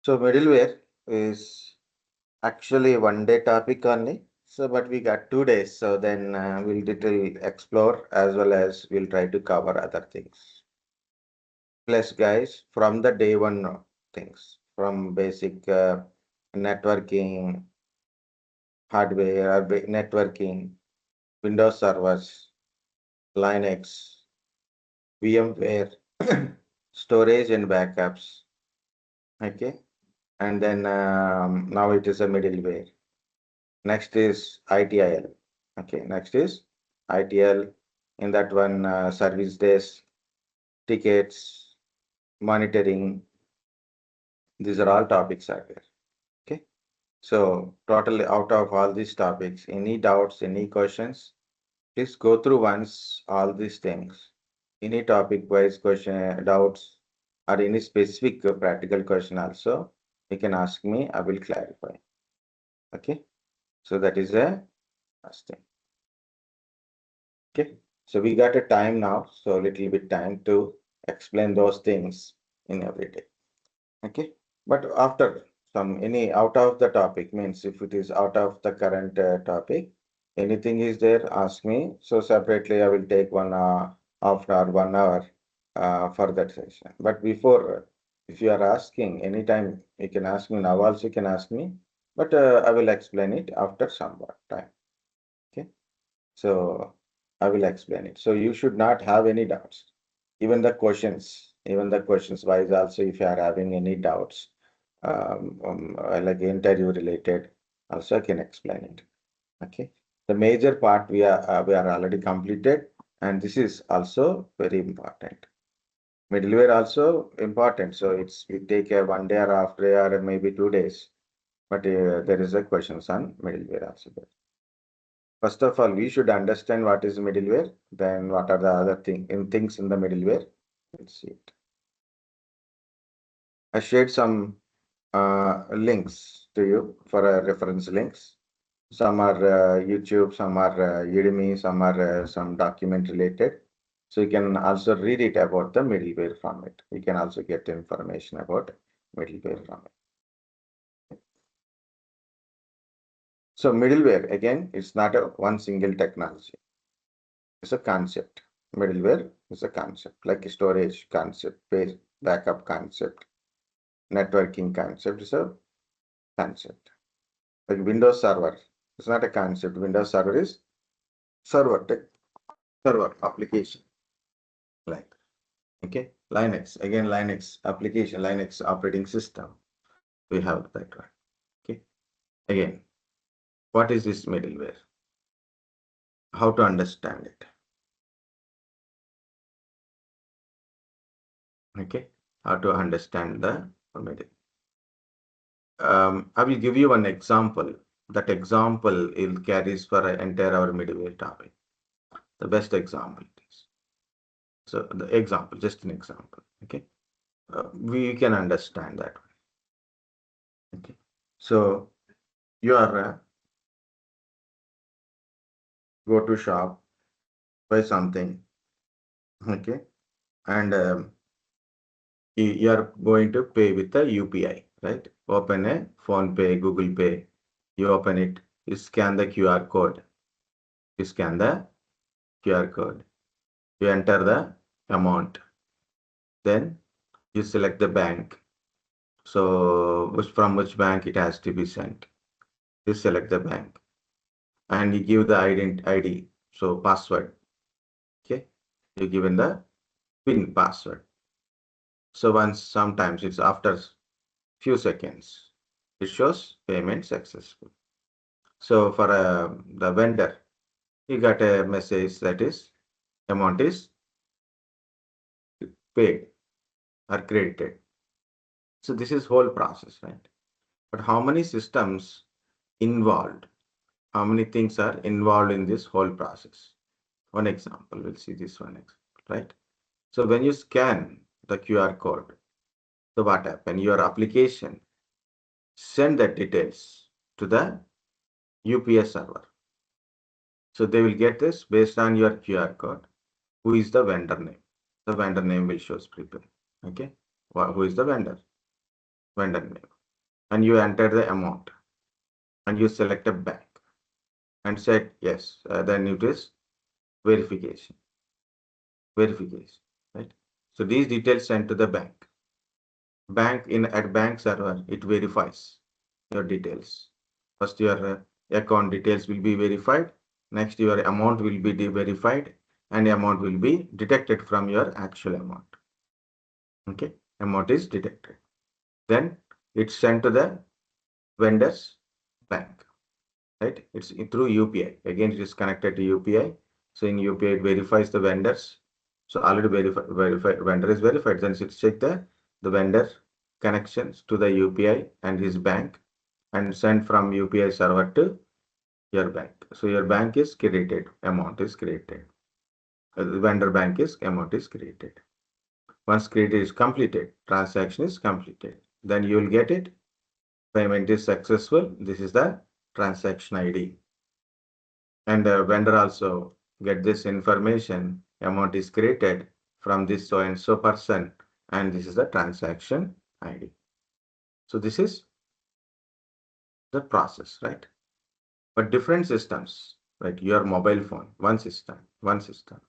So middleware is actually one day topic only. So, but we got 2 days. So then we'll detail explore as well as we'll try to cover other things. Plus, guys, from the day one things, from basic networking, hardware, networking, Windows servers, Linux, VMware, storage and backups. Okay. And then now it is a middleware. Next is ITIL. Okay. Next is ITL. In that one, service days, tickets, monitoring. These are all topics are there. Okay. So totally out of all these topics, any doubts, any questions, please go through once all these things. Any topic wise question, doubts, or any specific practical question also, you can ask me, I will clarify. Okay. So that is a first thing. Okay. So we got a time now, so a little bit time to explain those things in every day. Okay. But after some any out of the topic means if it is out of the current topic, anything is there, ask me. So separately, I will take one half an hour, 1 hour for that session. But before, if you are asking anytime, you can ask me now. Also, you can ask me, but I will explain it after some time. Okay. So I will explain it. So you should not have any doubts. Even the questions wise also, if you are having any doubts, like interview related, also I can explain it. Okay. The major part we are already completed, and this is also very important. Middleware also important. So we take a 1 day or half day or maybe 2 days, but there is a questions on middleware also. First of all, we should understand what is middleware, then what are the other things in the middleware. Let's see it. I shared some links to you for reference links. Some are YouTube, some are Udemy, some are some document related. So you can also read it about the middleware from it. You can also get information about middleware from it. So middleware, again, it's not a one single technology. It's a concept. Middleware is a concept, like a storage concept, backup concept, networking concept is a concept. Like Windows Server, it's not a concept. Windows Server is server server application. Like okay, Linux again, Linux application, Linux operating system. We have that one. Okay, again, what is this middleware? How to understand it? Okay, how to understand the middle. I will give you one example. That example it carries for an entire our middleware topic. The best example it is. So the example, just an example. Okay, we can understand that. Okay, so you are go to shop, buy something. Okay, and you are going to pay with the UPI, right? Open a Phone Pay, Google Pay. You open it. You scan the QR code. You scan the QR code. You enter the amount. Then you select the bank. So from which bank it has to be sent. You select the bank and you give the ID. So password. Okay. You given the PIN password. So once sometimes it's after few seconds, it shows payment successful. So for the vendor, you got a message that is amount is paid or credited. So this is whole process, right? But how many systems involved? How many things are involved in this whole process? One example, we'll see this one example, right? So when you scan the QR code, so what happens? Your application send the details to the UPS server. So they will get this based on your QR code. Who is the vendor name? The vendor name will show prepaid. Okay. Who is the vendor? Vendor name. and you enter the amount and you select a bank and said yes, then it is verification, right? So these details sent to the bank. At bank server, it verifies your details. First, your account details will be verified. Next, your amount will be verified, and amount will be detected from your actual amount. Okay, amount is detected. Then it's sent to the vendor's bank, right? It's through UPI. Again, it is connected to UPI. So in UPI, it verifies the vendors. So already verified vendor is verified. Then it check the vendor connections to the UPI and his bank and send from UPI server to your bank. So your bank is created, amount is created. The vendor bank is amount is created. Once created is completed, transaction is completed. Then you will get it. Payment is successful. This is the transaction ID. And the vendor also get this information. Amount is created from this so and so person, and this is the transaction ID. So this is the process, right? But different systems, right? Your mobile phone, one system, one system.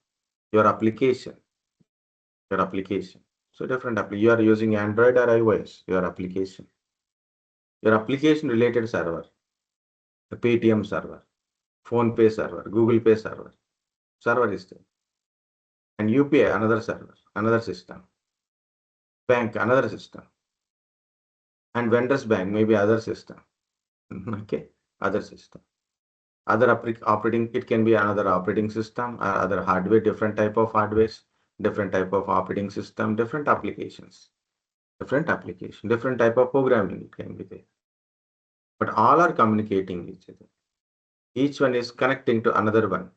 Your application. So different application. You are using Android or iOS, your application. Your application related server, the Paytm server, Phone Pay server, Google Pay server. Server is there. And UPI, another server, another system. Bank, another system. And vendors bank, maybe other system. Okay, other system. Other operating, it can be another operating system, other hardware, different type of hardwares, different type of operating system, different applications, different type of programming it can be there. But all are communicating each other. Each one is connecting to another one.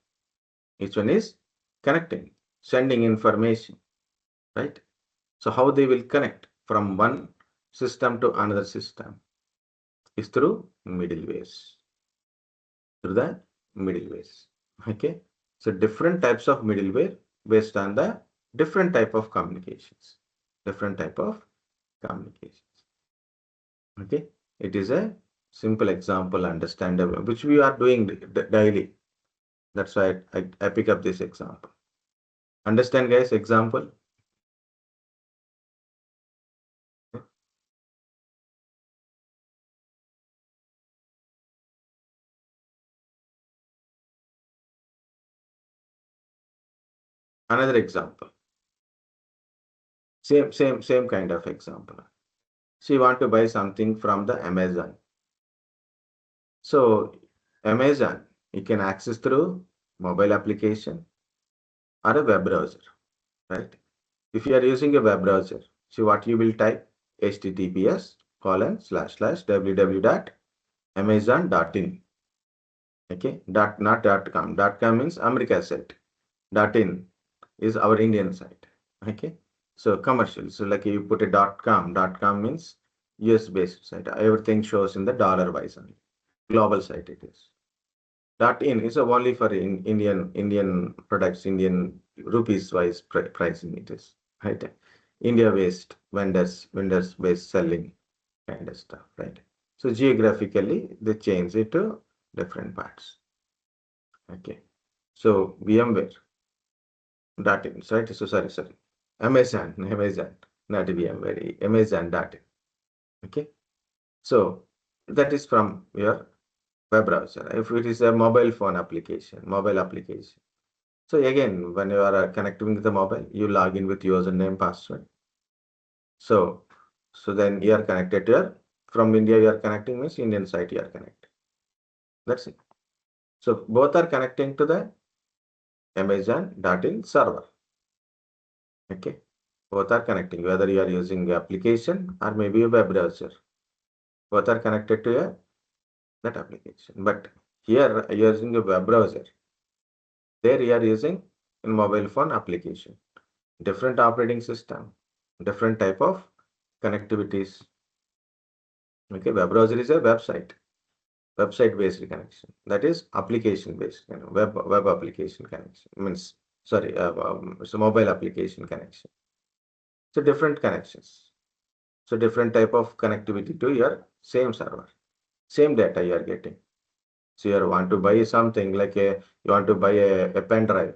Each one is connecting, sending information, right? So how they will connect from one system to another system is through middlewares. Through the middlewares. Okay. So different types of middleware based on the different type of communications. Different type of communications. Okay. It is a simple example, understandable, which we are doing daily. That's why I pick up this example. Understand, guys, example? Another example. Same kind of example. So you want to buy something from the Amazon. So Amazon, you can access through mobile application or a web browser, right? If you are using a web browser, so what you will type https://www.amazon.in. Okay, not .com. .com means America site. .in is our Indian site. Okay, so commercial. So like you put a .com. .com means US based site. Everything shows in the dollar wise only. Global site it is. .in is only for Indian products, Indian rupees wise pricing it is, right? India based vendors based selling kind of stuff, right? So geographically they change it to different parts. Okay. So VMware .in, right? So sorry. Amazon, not VMware, Amazon.in. Okay. So that is from your web browser. If it is a mobile application. So again, when you are connecting with the mobile, you log in with username, password. So then you are connected to from India, you are connecting means Indian site you are connected. That's it. So both are connecting to the Amazon.in server. Okay. Both are connecting, whether you are using the application or maybe a web browser. Both are connected to that application. But here you are using a web browser. There you are using a mobile phone application. Different operating system, different type of connectivities. Okay, web browser is a website based connection. That is application based, web application connection means sorry, so mobile application connection. So different connections. So different type of connectivity to your same server, same data you are getting. So you want to buy something like you want to buy a pen drive.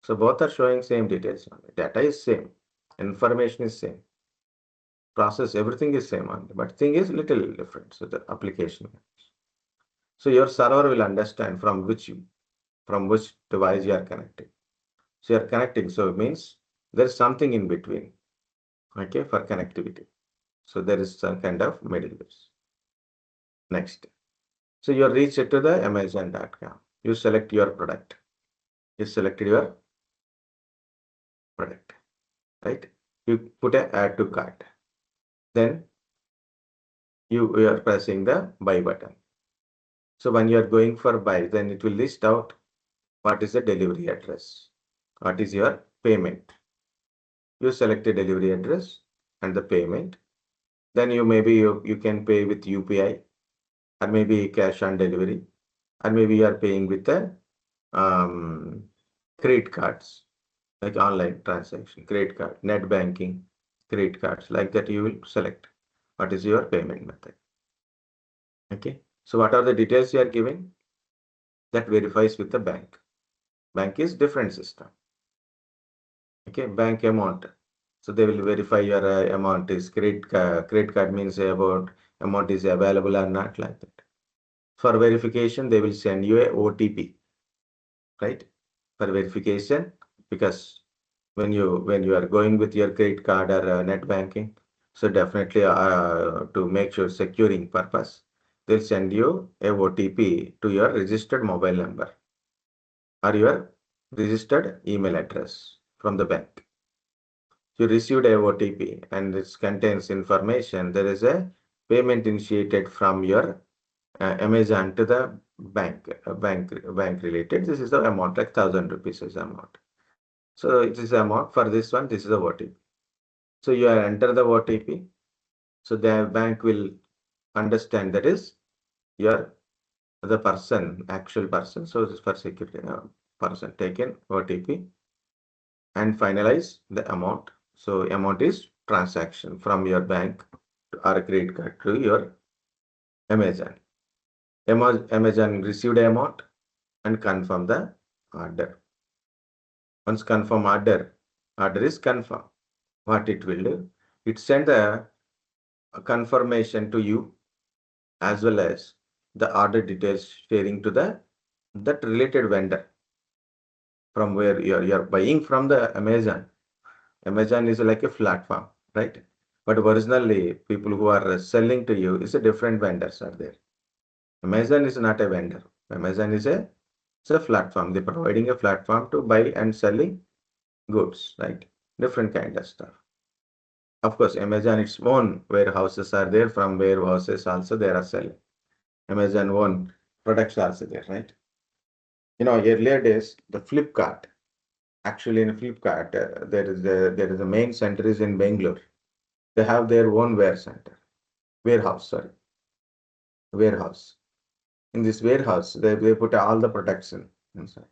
So both are showing same details. Data is same, information is same, process, everything is same only, but thing is little different. So the application. So your server will understand from which device you are connecting. So you are connecting. So it means there's something in between. Okay, for connectivity. So there is some kind of middleware. Next. So you reach it to the Amazon.com. You select your product. You selected your product, right? You put a add to cart. Then you are pressing the buy button. So when you are going for buy, then it will list out what is the delivery address, what is your payment. You select the delivery address and the payment. Then you can pay with UPI or maybe cash on delivery, or maybe you are paying with the um, credit cards, like online transaction, credit card, net banking, credit cards, like that you will select what is your payment method. Okay. So what are the details you are giving? That verifies with the bank. Bank is different system. Okay. Bank amount. So they will verify your amount is credit card means about amount is available or not, like that. For verification, they will send you a OTP, right? For verification, because when you are going with your credit card or net banking, so definitely to make sure securing purpose, they'll send you a OTP to your registered mobile number or your registered email address from the bank. You received a OTP and it contains information. There is a payment initiated from your Amazon to the bank related. This is the amount, like 1,000 rupees is the amount. So it is the amount for this one. This is the OTP. So you enter the OTP. So the bank will understand that is your the person, actual person. So this is for security person taken OTP and finalize the amount. So amount is transaction from your bank or credit card to your Amazon. Amazon received the amount and confirm the order. Once confirm order is confirmed. What it will do? It send a confirmation to you as well as the order details sharing to the that related vendor from where you're buying from the Amazon. Amazon is like a platform, right? But originally, people who are selling to you is a different vendors are there. Amazon is not a vendor. Amazon is it's a platform. They're providing a platform to buy and selling goods, right? Different kind of stuff. Of course, Amazon its own warehouses are there. From warehouses also they are selling. Amazon own products are also there, right? Earlier days, the Flipkart. Actually, in Flipkart, there is a main center is in Bangalore. They have their own warehouse. In this warehouse, they put all the products inside.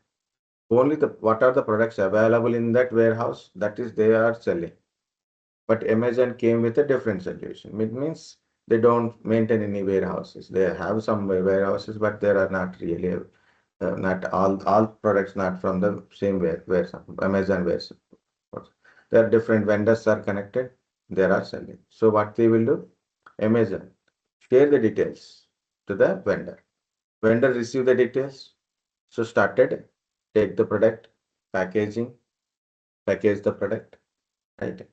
Only what are the products available in that warehouse, that is they are selling. But Amazon came with a different solution. It means they don't maintain any warehouses. They have some warehouses, but there are not really not all products not from the same where some Amazon warehouse. There are different vendors are connected. They are selling. So what they will do? Amazon share the details to the vendor. Vendor receive the details. So started take the product, packaging, package the product, right?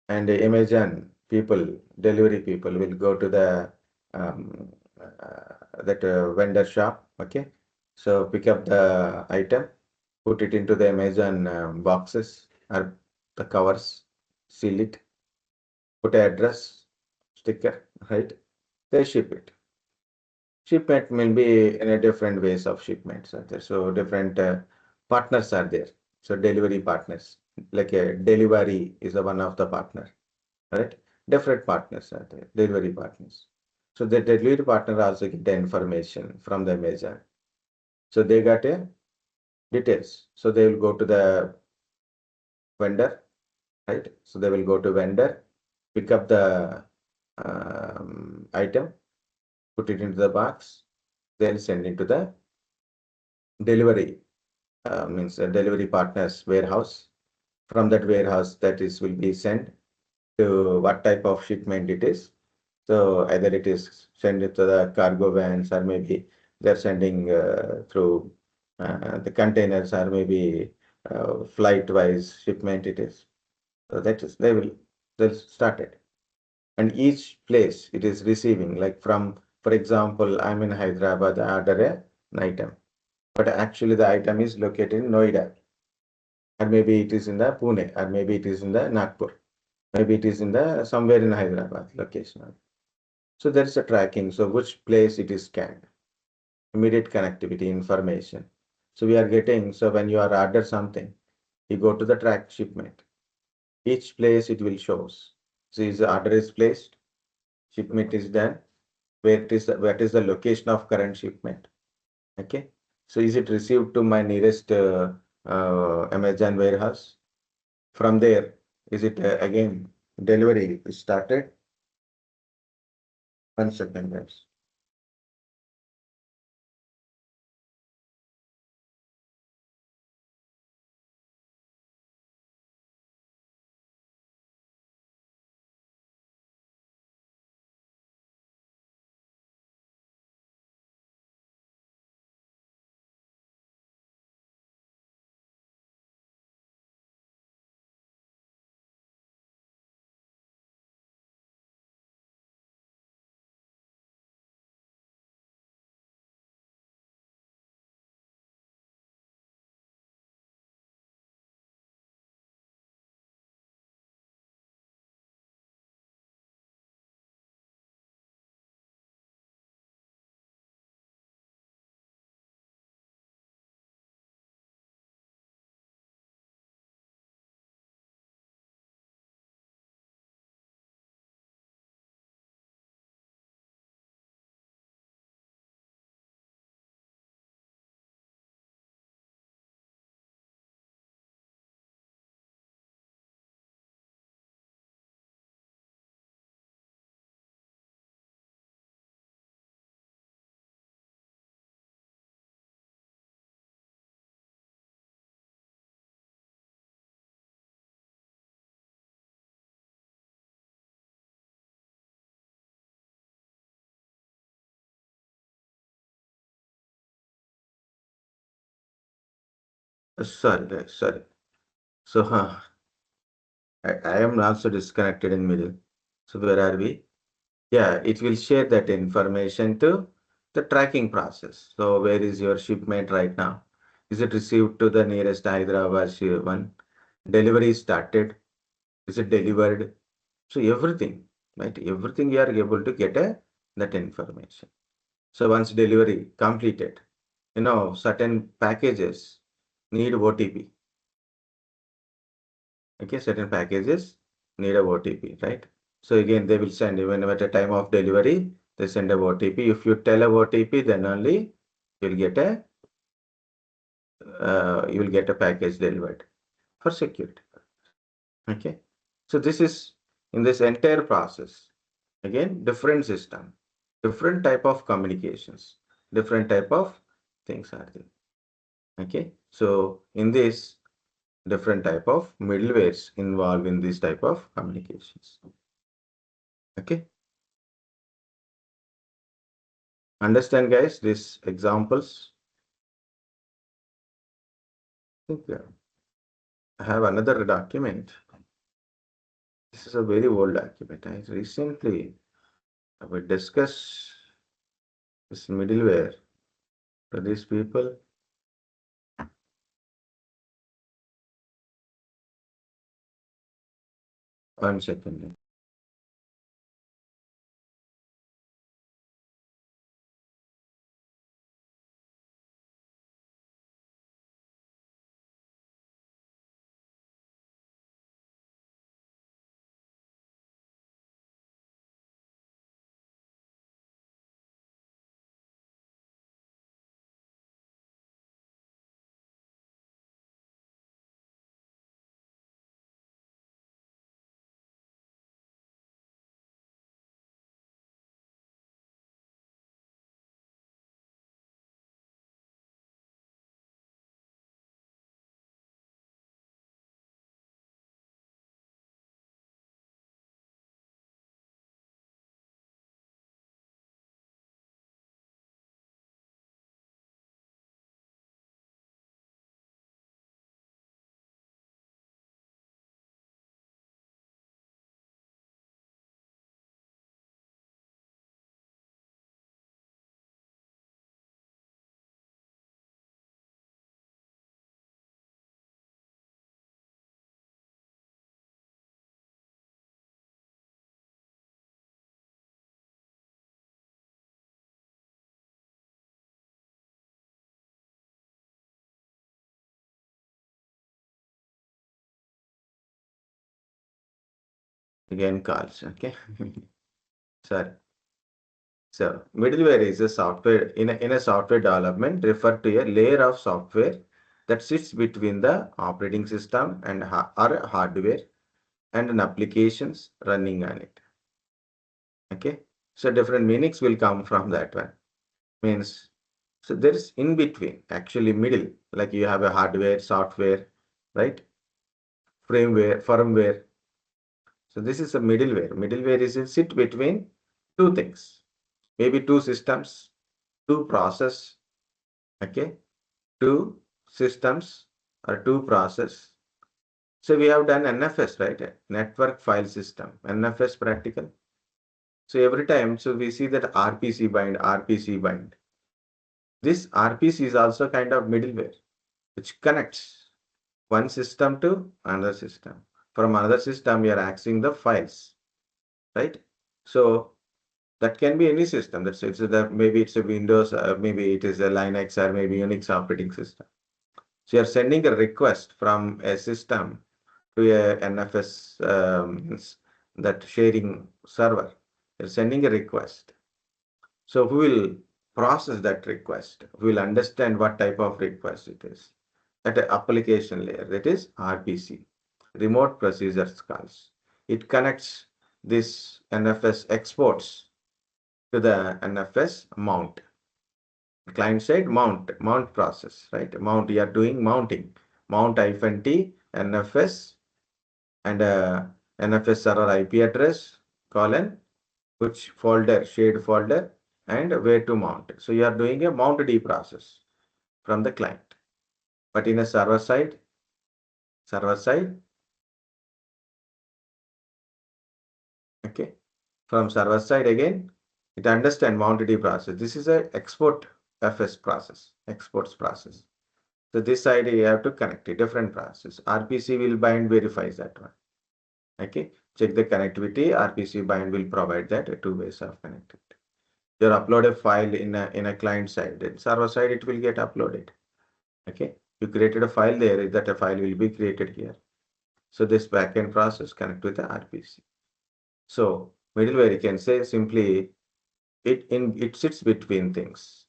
And Amazon people, delivery people will go to the that vendor shop. Okay, so pick up the item, put it into the Amazon boxes or the covers, seal it, put an address sticker, right? They ship it. Shipment will be in a different ways of shipments are there. So different partners are there. So delivery partners, like a delivery is a one of the partner, right? Different partners are there, delivery partners. So the delivery partner also get the information from the Amazon. So they got a details. So they will go to the vendor, right? So they will go to vendor pick up the item, put it into the box, then send it to the delivery, means a delivery partner's warehouse. From that warehouse, that is will be sent to what type of shipment it is. So either it is sent to the cargo vans, or maybe they're sending through the containers, or maybe flight wise shipment it is. So that is they'll start it. And each place it is receiving, like from, for example, I'm in Hyderabad, I order an item, but actually the item is located in Noida, or maybe it is in the Pune, or maybe it is in the Nagpur, maybe it is in the somewhere in Hyderabad location. So there is a tracking. So which place it is scanned, immediate connectivity information. So we are getting, so when you are order something, you go to the track shipment. Each place it will shows. So is the order is placed, shipment is done, where it is what is the location of current shipment. Okay. So is it received to my nearest Amazon warehouse? From there, is it again delivery is started? 1 second, guys. Sorry, guys, sorry. So I am also disconnected in middle. So where are we? Yeah, it will share that information to the tracking process. So where is your shipment right now? Is it received to the nearest Hyderabad one? Delivery started. Is it delivered? So everything, right? Everything you are able to get that information. So once delivery completed, certain packages need OTP. Okay, certain packages need a OTP, right? So again, they will send even at the time of delivery, they send a OTP. If you tell a OTP, then only you'll get a package delivered for security. Okay. So this is in this entire process. Again, different system, different type of communications, different type of things are there. Okay. So in this, different type of middlewares involved in this type of communications. Okay. Understand, guys, these examples? I think I have another document. This is a very old document. I recently will discuss this middleware for these people. 1 second. again calls. Okay. Sorry. So middleware is a software in a software development refer to a layer of software that sits between the operating system and or hardware and an applications running on it. Okay. So different meanings will come from that one. Means so there is in between, actually middle, like you have a hardware, software, right? Firmware. So this is a middleware. Middleware is a sit between two things, maybe two systems, two process, okay, two systems or two process. So we have done NFS, right? Network file system, NFS practical. So every time, so we see that RPC bind, RPC bind. This RPC is also kind of middleware, which connects one system to another system. From another system, we are accessing the files, right? So that can be any system. Maybe it's a Windows, maybe it is a Linux, or maybe Unix operating system. So you're sending a request from a system to a NFS, that sharing server. You're sending a request. So who will process that request? We will understand what type of request it is at an application layer. That is RPC, remote procedures calls. It connects this NFS exports to the NFS mount. Client side mount process, right? Mount, you are doing mounting. Mount -t NFS and NFS server IP address colon which folder, shared folder, and where to mount. So you are doing a mount D process from the client. But in a server side, okay, from server side again, it understand mount D process. This is a export FS process, exports process. So this side you have to connect a different process. RPC will bind verifies that one. Okay, check the connectivity. RPC bind will provide that two ways of connectivity. You upload a file in a client side, then server side it will get uploaded. Okay, you created a file there, that a file will be created here. So this backend process connect with the RPC. So middleware, you can say simply it sits between things,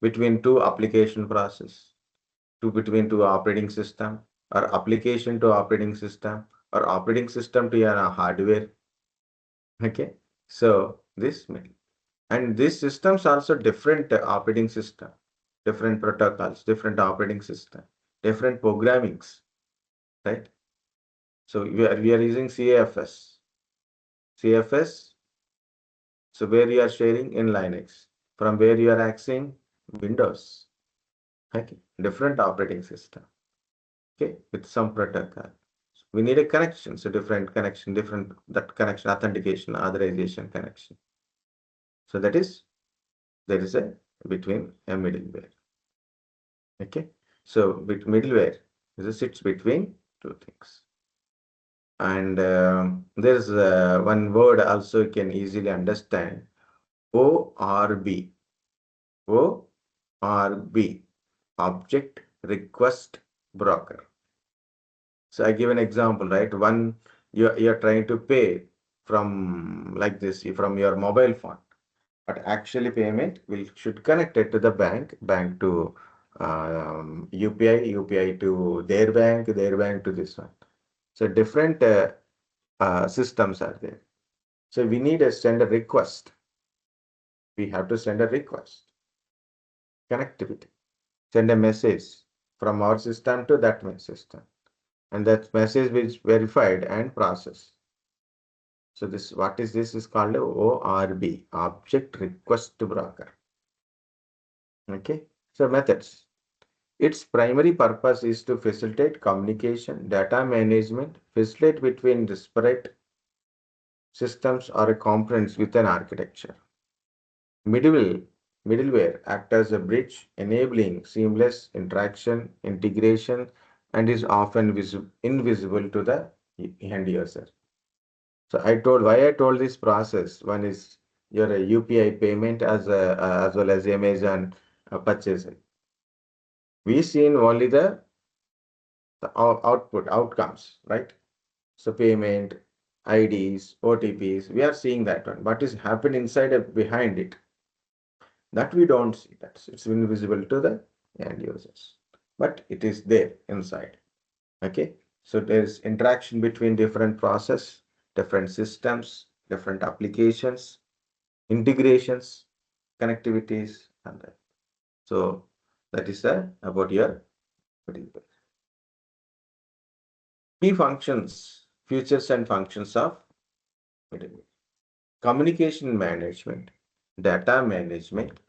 between two application process, between two operating system, or application to operating system, or operating system to your hardware. Okay, so this middle. And these systems also different operating system, different protocols, different operating system, different programmings, right? So we are using CFS. CFS, so where you are sharing in Linux, from where you are accessing Windows, okay? Different operating system, okay, with some protocol. We need a connection, so different connection, different that connection, authentication, authorization connection. So that is there is a between a middleware. Okay, so with middleware sits between two things. And there's one word also you can easily understand, ORB. ORB, Object Request Broker. So I give an example, right? One, you're trying to pay from like this from your mobile phone, but actually payment should connect it to the bank to UPI to their bank to this one. So different systems are there. So we need a send a request. We have to send a request. Connectivity. Send a message from our system to that system. And that message is verified and processed. So this, what is this? Is called a ORB, Object Request Broker. Okay. So methods. Its primary purpose is to facilitate communication, data management, facilitate between disparate systems or components within architecture. Middleware act as a bridge, enabling seamless interaction, integration, and is often invisible to the end user. So why I told this process. One is your UPI payment as well as Amazon purchasing. We seen only the output outcomes, right? So payment IDs, OTPs. We are seeing that one. What is happened inside behind it? That we don't see. It's invisible to the end users, but it is there inside. Okay, so there's interaction between different process, different systems, different applications, integrations, connectivities, and that. So that is about your middleware. Key functions, features and functions of middleware. Communication management, data management,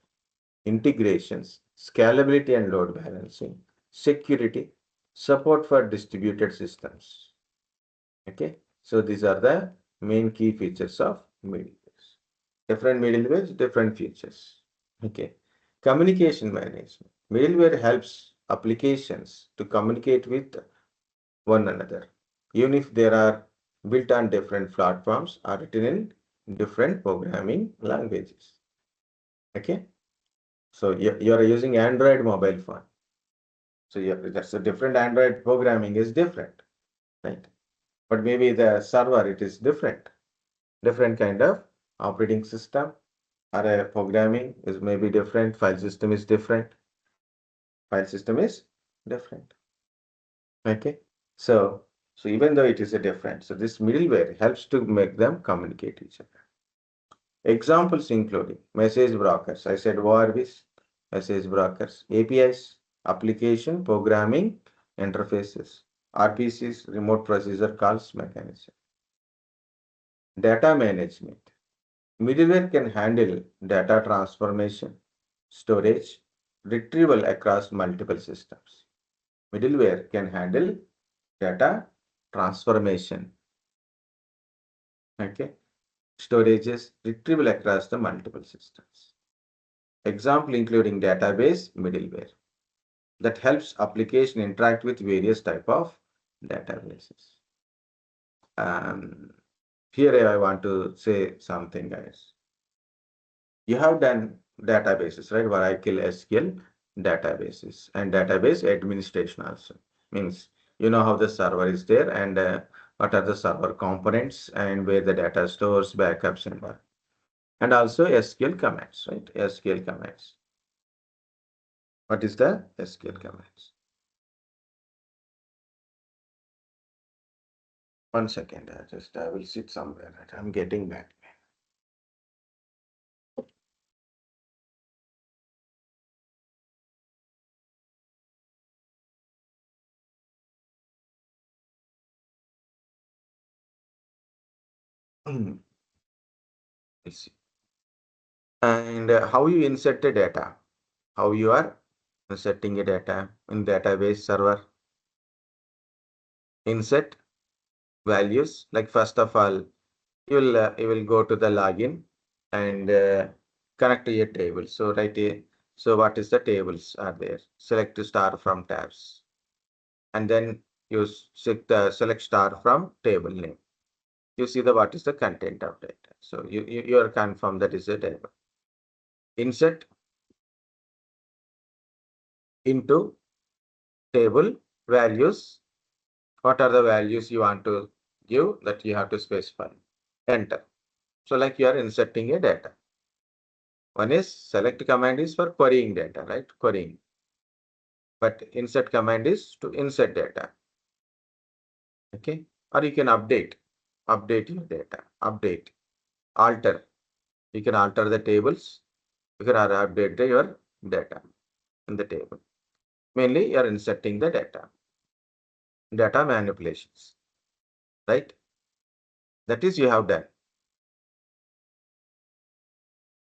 integrations, scalability and load balancing, security, support for distributed systems. Okay, so these are the main key features of middleware. Different middlewares, different features. Okay, communication management. Middleware helps applications to communicate with one another, even if there are built on different platforms or written in different programming languages. Okay, so you are using Android mobile phone. So that's a different Android programming is different, right? But maybe the server it is different kind of operating system or a programming is maybe different. File system is different. File system is different. Okay, so even though it is a different, so this middleware helps to make them communicate each other. Examples including message brokers. I said ORBs, message brokers, APIs, application programming interfaces, RPCs, remote procedure calls mechanism. Data management. Middleware can handle data transformation, storage, retrieval across multiple systems. Middleware can handle data transformation, okay, storages, retrieval across the multiple systems. Example including database middleware that helps application interact with various type of databases. Um, Here I want to say something, guys. You have done databases, right? Oracle SQL databases and database administration also. Means you know how the server is there and what are the server components and where the data stores, backups and all. And also SQL commands, right? SQL commands. What is the SQL commands? One second, I will sit somewhere. Right? I'm getting back. Let's see. And how you insert the data, how you are inserting a data in database server. Insert values, like first of all, you will go to the login and connect to your table. So right here, so what is the tables are there? Select star from tabs, and then you select star from table name. You see the what is the content of data. So you are confirmed that is a table. Insert into table values. What are the values you want to give that you have to specify? Enter. So like you are inserting a data. One is select command is for querying data, right? Querying. But insert command is to insert data. Okay. Or you can update your data, alter. You can alter the tables. You can update your data in the table. Mainly you are inserting the data manipulations, right? That is you have done.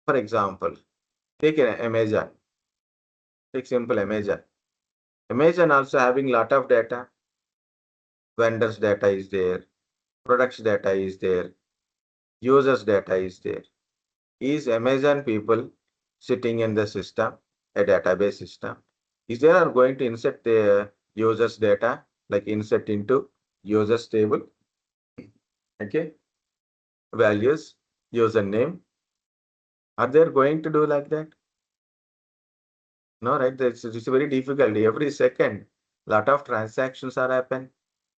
For example, take an Amazon. Take simple Amazon. Amazon also having lot of data. Vendors data is there. Products data is there. Users data is there. Is Amazon people sitting in the system, a database system? Is they are going to insert the users data, like insert into users table? Okay. Values, username. Are they going to do like that? No, right? It's very difficult. Every second, lot of transactions are happen.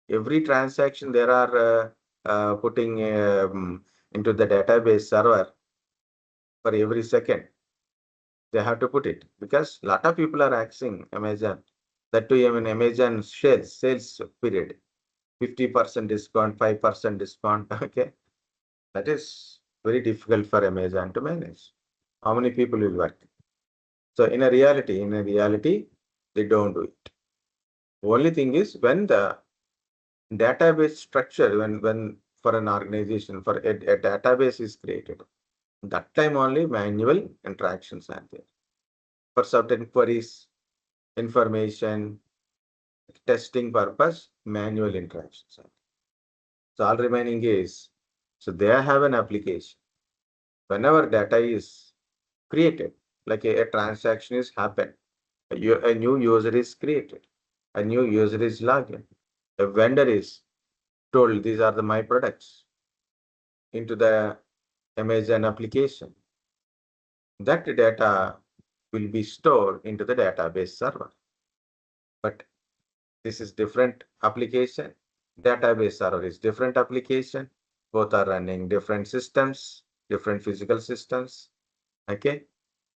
Every transaction, there are putting into the database server for every second. They have to put it because a lot of people are accessing Amazon. That too, even Amazon sales period, 50% discount, 5% discount. Okay, that is very difficult for Amazon to manage. How many people will work? So in a reality, they don't do it. Only thing is when the database structure, when for an organization, for a database is created, that time only manual interactions are there. For certain queries, information, testing purpose, manual interactions are there. So all remaining is, so they have an application. Whenever data is created, like a transaction is happened, a new user is created, a new user is logged in, a vendor is told these are my products into the Amazon application. That data will be stored into the database server. But this is different application. Database server is different application. Both are running different systems, different physical systems. Okay.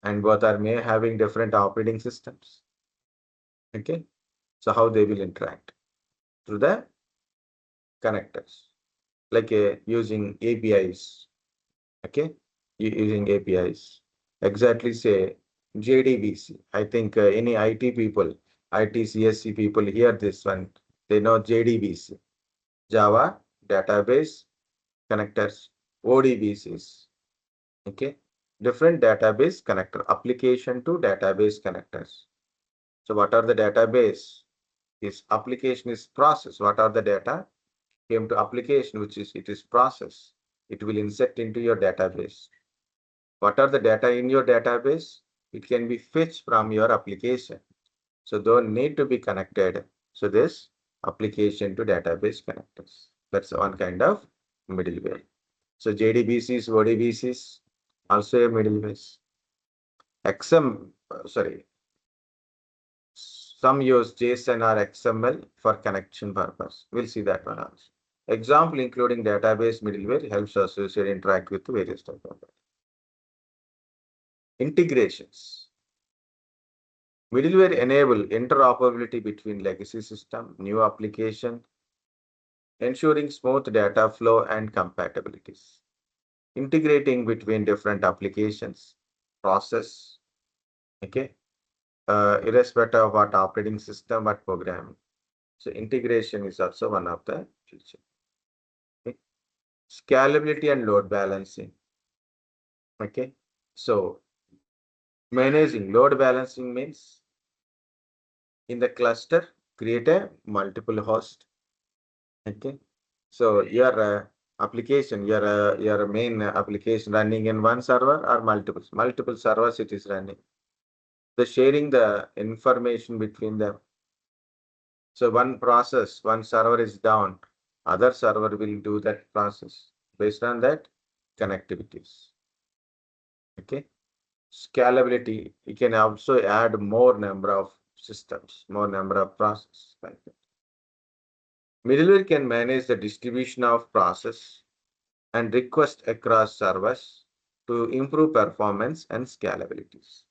And both are may having different operating systems. Okay. So how they will interact? Through the connectors, like using APIs. Okay. Using APIs. Exactly say JDBC. I think any IT people, IT CSC people hear this one, they know JDBC, Java Database Connectors, ODBCs. Okay, different database connector, application to database connectors. So what are the database? Is application is process. What are the data? Came to application, which is it is process. It will insert into your database. What are the data in your database? It can be fetched from your application. So don't need to be connected. So this application to database connectors. That's one kind of middleware. So JDBCs, ODBCs, also a middleware. XM, sorry, some use JSON or XML for connection purpose. We'll see that one also. Example including database middleware helps associate interact with various type of integrations. Middleware enable interoperability between legacy system, new application, ensuring smooth data flow and compatibilities. Integrating between different applications, process, okay, irrespective of what operating system, what programming. So integration is also one of the features. Okay. Scalability and load balancing. Okay. So managing load balancing means in the cluster, create a multiple host. Okay. So your application, your main application running in one server or multiple servers it is running. The sharing the information between them. So one process, one server is down, other server will do that process based on that connectivities. Okay. Scalability, you can also add more number of systems, more number of processes like that. Middleware can manage the distribution of process and request across servers to improve performance and scalabilities.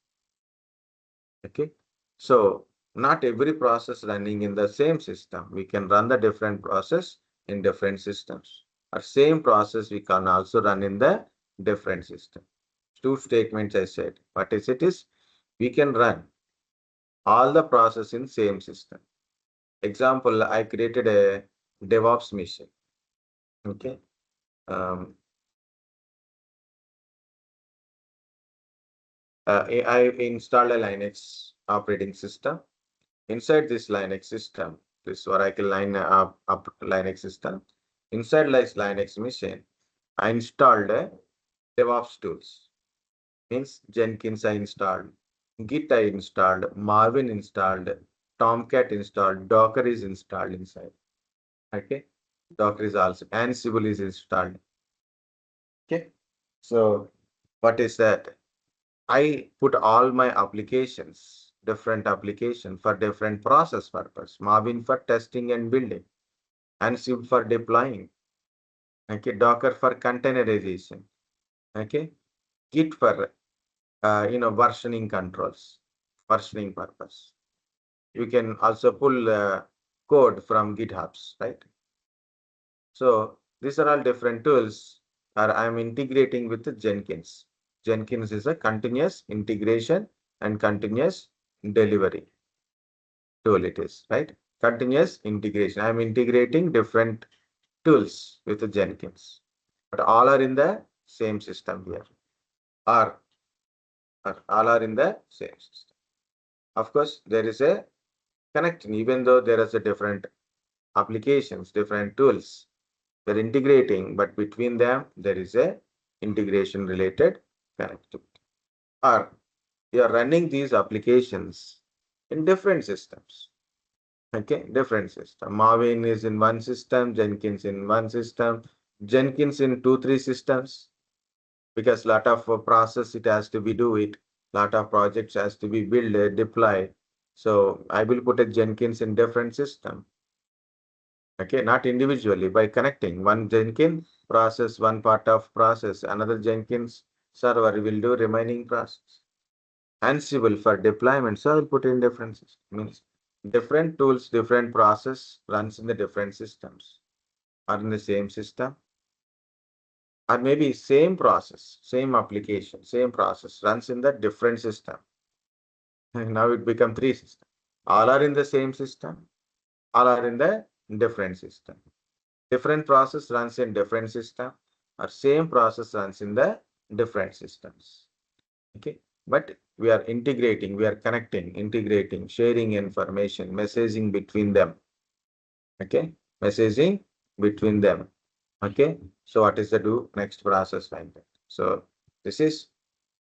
Okay. So not every process running in the same system. We can run the different process in different systems. Or same process we can also run in the different system. Two statements I said. What is it is we can run all the process in same system. Example, I created a DevOps mission. Okay. I installed a Linux operating system. Inside this Linux system, this Oracle Linux system, inside this Linux machine, I installed DevOps tools. Means Jenkins I installed, Git I installed, Marvin installed, Tomcat installed, Docker is installed inside. Okay, Docker is also, Ansible is installed. Okay, so what is that? I put all my applications, different application for different process purpose. Marvin for testing and building, Ansible for deploying, Okay, Docker for containerization. Okay, Git for versioning controls, versioning purpose. You can also pull code from GitHubs, right? So these are all different tools. Or I'm integrating with the Jenkins. Jenkins is a continuous integration and continuous delivery tool. It is right. Continuous integration. I'm integrating different tools with the Jenkins, but all are in the same system here. Or, or all are in the same system. Of course, there is a connection, even though there is a different applications, different tools. They're integrating, but between them, there is a integration related connectivity. Or you are running these applications in different systems. Okay, different system. Marvin is in one system, Jenkins in one system, Jenkins in two, three systems, because lot of process it has to be do it, lot of projects has to be built, deploy. So I will put a Jenkins in different system. Okay, not individually, by connecting one Jenkins process, one part of process, another Jenkins server will do remaining process. Ansible for deployment, so I'll put in different systems. Means different tools, different process runs in the different systems, or in the same system, or maybe same process, same application, same process runs in the different system. And now it become three systems. All are in the same system, all are in the different system. Different process runs in different system, or same process runs in the different systems. Okay, but we are integrating, we are connecting, integrating, sharing information, messaging between them. Okay, messaging between them. Okay, so what is the do next process like that? So this is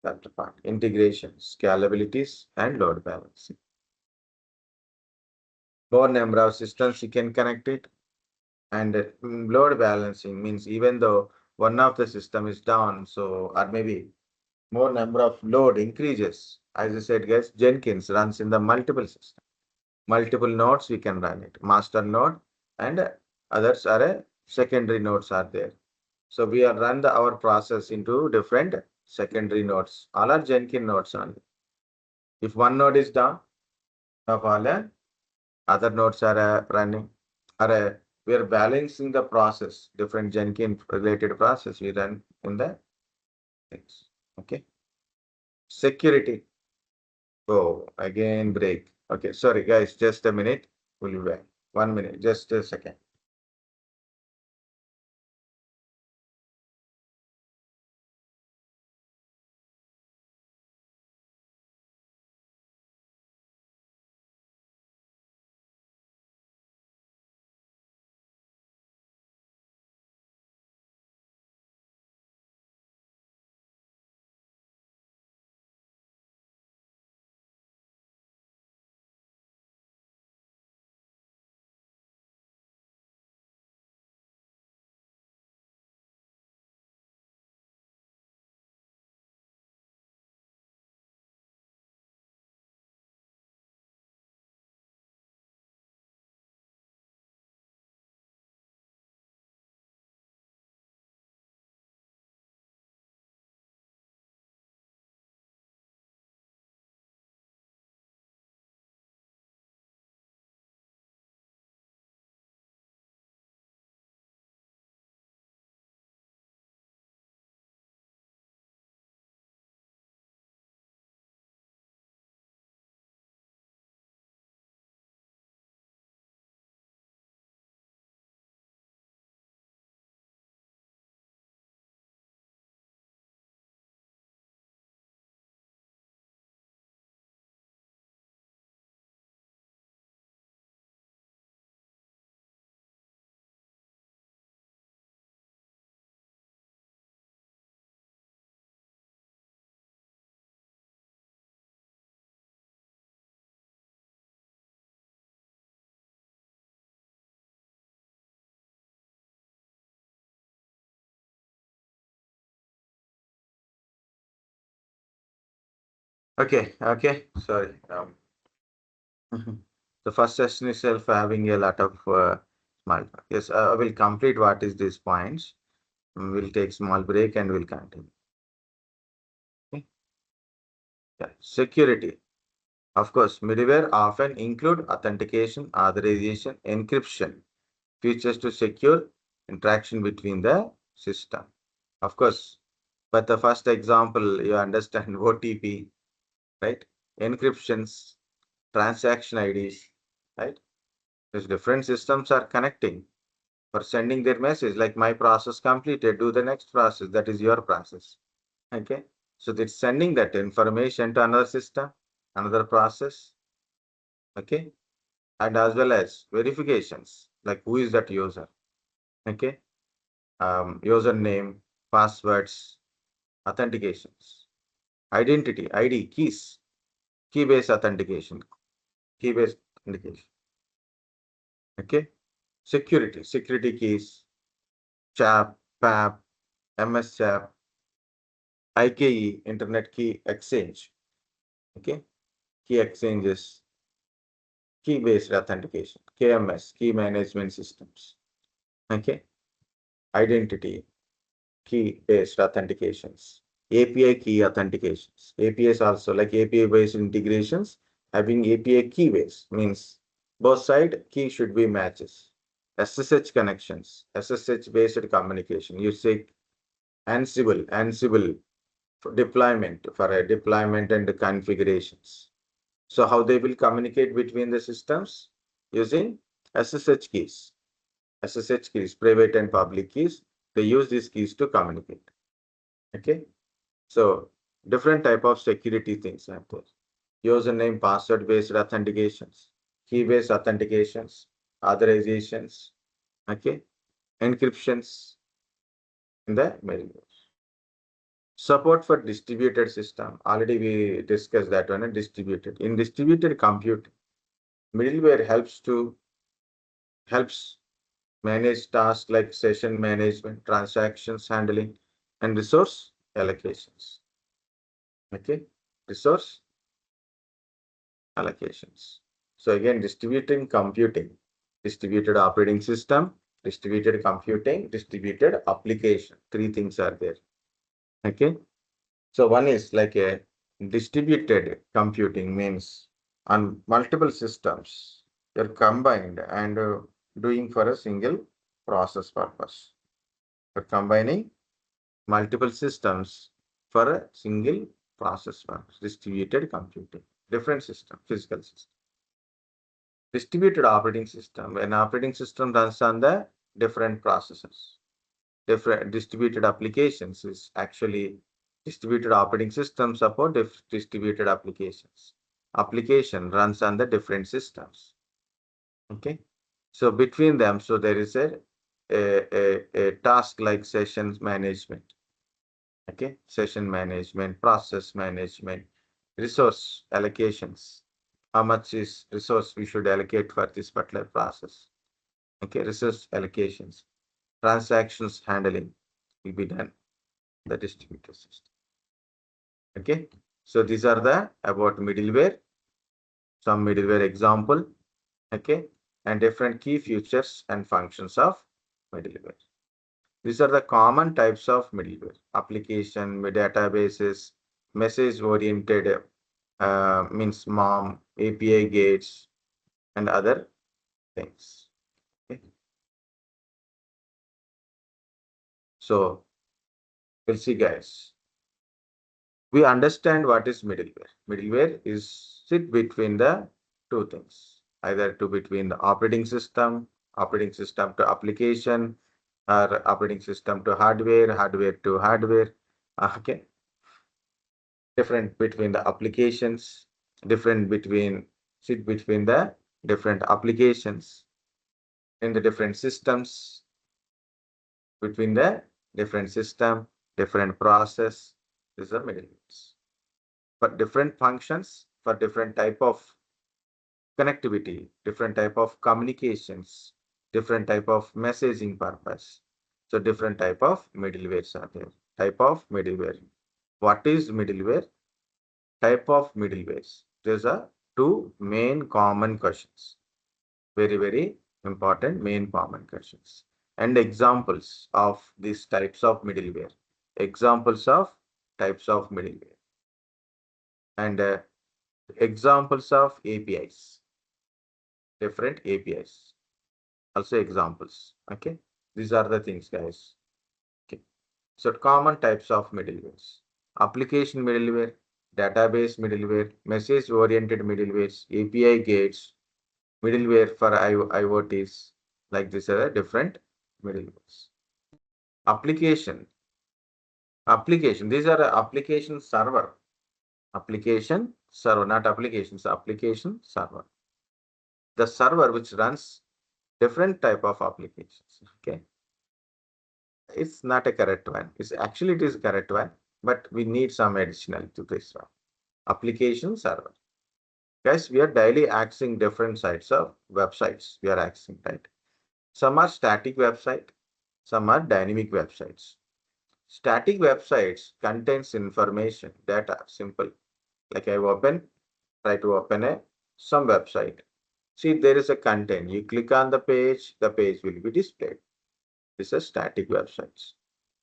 that part: integration, scalabilities, and load balancing. More number of systems you can connect it. And load balancing means even though one of the system is down, so or maybe more number of load increases. As I said, guys, Jenkins runs in the multiple system. Multiple nodes we can run it. Master node and others are secondary nodes are there. So we are run our process into different secondary nodes. All are Jenkins nodes only. If one node is down, of all other nodes are running. Or we are balancing the process, different Jenkins related process we run in the things. Okay. Security. Oh, again break. Okay, sorry guys, just a minute. We'll be back. 1 minute, just a second. Okay, sorry. The first session itself having a lot of small. Yes, I will complete what is these points. We'll take small break and we'll continue. Okay. Yeah. Security. Of course, middleware often include authentication, authorization, encryption features to secure interaction between the system. Of course, but the first example, you understand OTP, right? Encryptions, transaction IDs, right? These different systems are connecting for sending their message, like my process completed, do the next process, that is your process. Okay. So it's sending that information to another system, another process. Okay. And as well as verifications, like who is that user? Okay. Username, passwords, authentications, identity, ID, keys, key-based authentication, key-based authentication. Okay. Security keys, CHAP, PAP, MS CHAP, IKE, Internet Key Exchange. Okay. Key exchanges, key-based authentication, KMS, key management systems. Okay. Identity, key-based authentications, API key authentications. APIs also, like API-based integrations, having API key-based means both side key should be matches. SSH connections, SSH-based communication. You say Ansible for deployment and configurations. So how they will communicate between the systems? Using SSH keys. SSH keys, private and public keys. They use these keys to communicate. Okay. So different type of security things are there. Username, password based authentications, key based authentications, authorizations, okay, encryptions in the middleware. Support for distributed system. Already we discussed that one. Distributed. In distributed compute, middleware helps manage tasks like session management, transactions handling, and resource allocations. Okay, resource allocations. So again, distributed computing, distributed operating system, distributed computing, distributed application. Three things are there. Okay. So one is like a distributed computing means on multiple systems they're combined and doing for a single process purpose. We're combining multiple systems for a single process purpose. Distributed computing, different system, physical system. Distributed operating system, an operating system runs on the different processors. Different distributed applications is actually distributed operating system support distributed applications. Application runs on the different systems. Okay. So between them, so there is a task like sessions management. Okay. Session management, process management, resource allocations. How much is resource we should allocate for this particular process? Okay. Resource allocations, transactions handling will be done in the distributed system. Okay. So these are the about middleware, some middleware example. Okay. And different key features and functions of middleware. These are the common types of middleware. Application, databases, message oriented, means MOM, API gates, and other things. Okay. So we'll see, guys. We understand what is middleware. Middleware is sit between the two things, either to between the operating system to application, or operating system to hardware, hardware to hardware. Okay, different between the applications, different between sit between the different applications in the different systems, between the different system, different process. These are middlewares. For different functions, for different type of connectivity, different type of communications, different type of messaging purpose. So different type of middlewares are there. Type of middleware. What is middleware? Type of middlewares. These are two main common questions. Very, very important main common questions. and examples of these types of middleware. Examples of types of middleware and examples of APIs, different APIs, also examples. Okay, these are the things, guys. Okay, so common types of middlewares: application middleware, database middleware, message oriented middlewares, API gates, middleware for IoTs. Like these are the different middlewares. Application, application. These are application server. Application server, not applications, application server. The server which runs different type of applications. Okay, it's not a correct one. It's actually it is correct one, but we need some additional to this one. Application server. Guys, we are daily accessing different sites of websites. We are accessing, right? Some are static website, some are dynamic websites. Static websites contains information, data, simple. Like I try to open some website. See, there is a content. You click on the page will be displayed. This is static websites.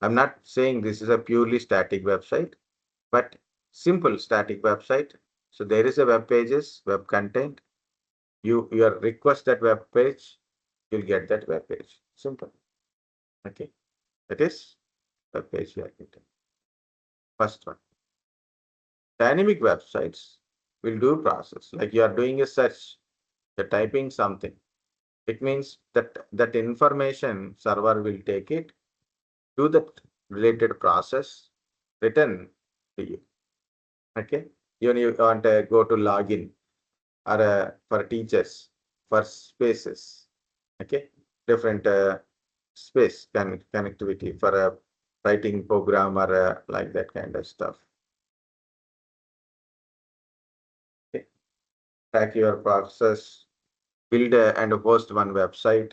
I'm not saying this is a purely static website, but simple static website. So there is a web pages, web content. You request that web page, you'll get that web page. Simple. Okay. That is web page you are getting. First one. Dynamic websites will do process. Like you are doing a search, you're typing something. It means that information server will take it, do the related process, return to you. Okay. You want to go to login or for teachers, for spaces. Okay. Different space connectivity for a writing program or like that kind of stuff. Okay. Track your process, build and host one website,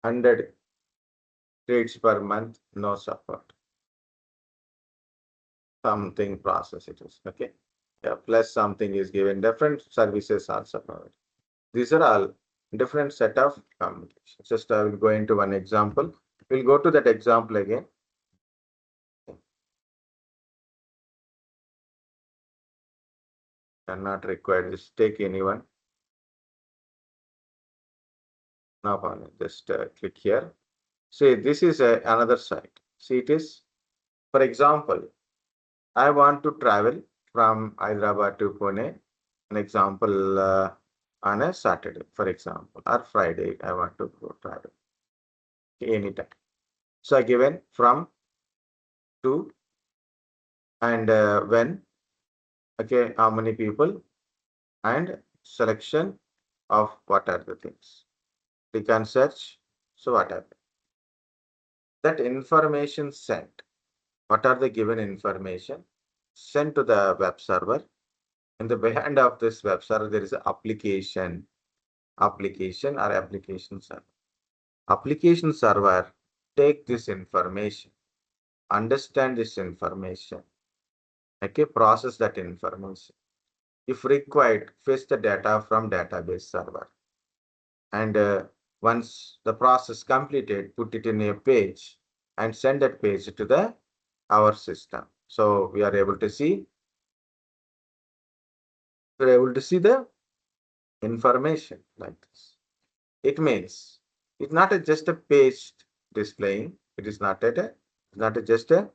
100 trades per month, no support. Something process it is. Okay. Yeah, plus something is given. Different services are provided. These are all different set of communications. Just I will go into one example. We'll go to that example again. Cannot require this. Take anyone. No problem. Just click here. See, this is another site. See, it is, for example, I want to travel from Hyderabad to Pune. An example on a Saturday, for example, or Friday, I want to go travel anytime. So I given from to and when, okay, how many people and selection of what are the things. Click on search. So what happened? That information sent. What are the given information sent to the web server? In the behind of this web server, there is an application or application server. Application server take this information, understand this information, okay, process that information. If required, fetch the data from database server. And once the process completed, put it in a page and send that page to the our system. So we are able to see the information like this. It means it's not just a page displaying. It is not just a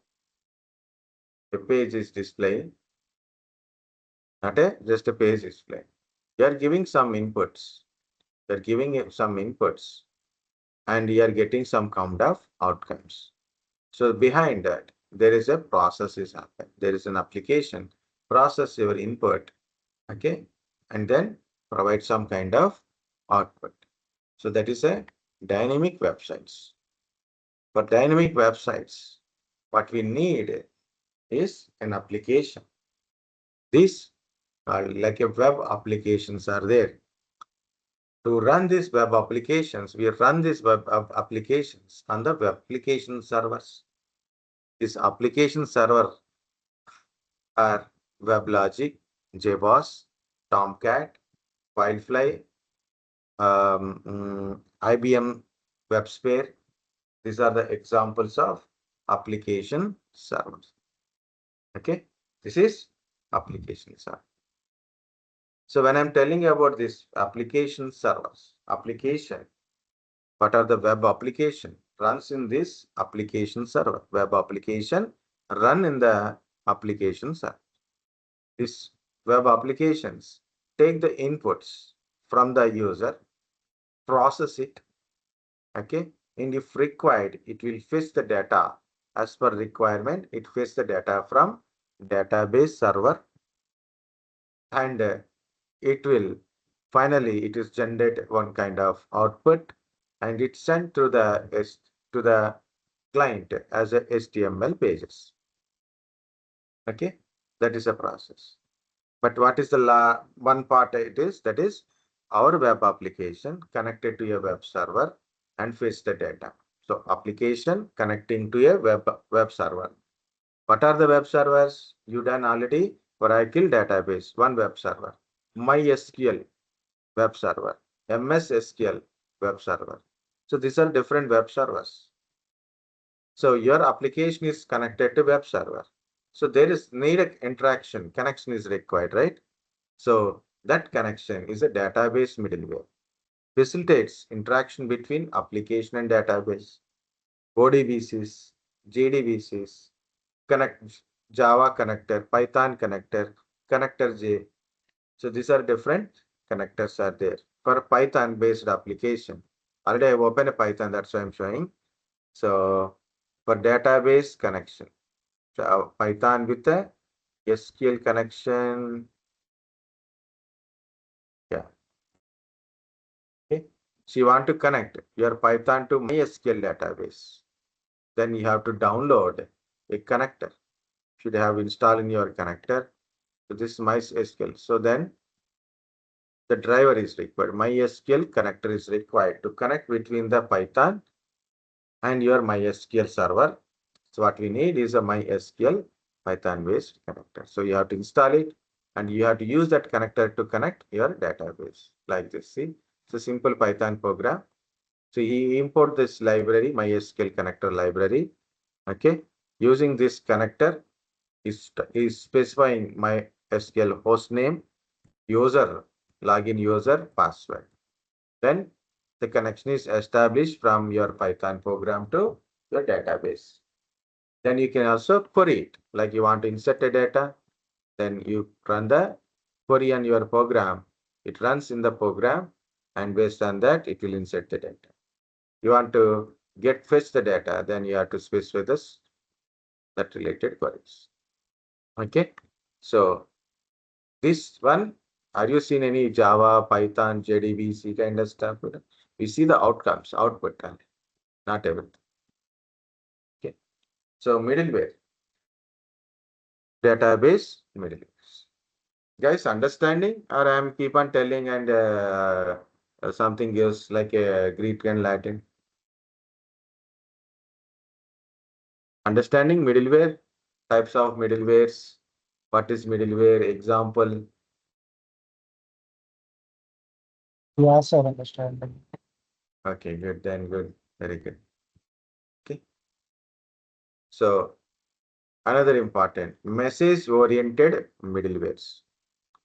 page is displaying, not just a page display. You are giving some inputs. You are giving it some inputs, and you are getting some kind of outcomes. So behind that, there is a process is happening. There is an application, process your input, okay, and then provide some kind of output. So that is a dynamic websites. For dynamic websites, what we need is an application. These are like a web applications are there. To run these web applications, we run these web applications on the web application servers. This application server are WebLogic, JBoss, Tomcat, Wildfly, IBM WebSphere, These are the examples of application servers. Okay, this is application server. So when I'm telling you about this application servers, application, what are the web application? Runs in this application server. Web application run in the application server. These web applications take the inputs from the user, process it, okay, and if required, it will fetch the data as per requirement. It fetch the data from database server, and it will finally it is generate one kind of output, and it's sent to the client as a HTML pages. Okay, that is a process. But what is the one part it is? That is our web application connected to a web server and fetch the data. So application connecting to a web server. What are the web servers? You done already. Oracle database, one web server. MySQL web server. MS SQL web server. So these are different web servers. So your application is connected to web server. So there is needed interaction, connection is required, right? So that connection is a database middleware. Facilitates interaction between application and database. ODBCs, JDBCs, connect Java connector, Python connector, connector J. So these are different connectors are there for Python based application. Already I opened a Python, that's why I'm showing. So for database connection, so Python with a SQL connection. Yeah. Okay. So you want to connect your Python to MySQL database. Then you have to download a connector. Should have installed in your connector. So this is MySQL. So then the driver is required. MySQL connector is required to connect between the Python and your MySQL server. So what we need is a MySQL Python based connector. So you have to install it and you have to use that connector to connect your database like this. See, it's a simple Python program. So he import this library, MySQL connector library. Okay, using this connector is specifying MySQL host name, user, login user, password. Then the connection is established from your Python program to your database. Then you can also query it, like you want to insert the data, then you run the query on your program. It runs in the program, and based on that, it will insert the data. You want to fetch the data, then you have to specify this that related queries. Okay, so this one, are you seen any Java, Python, JDBC kind of stuff? We see the outcomes, output, and not everything. Okay, so middleware, database, middleware. Guys, understanding, or I'm keep on telling and something else like Greek and Latin? Understanding middleware, types of middlewares, what is middleware, example. Yeah, sir, understanding. Okay, good, then good, very good. Okay, so another important message-oriented middlewares.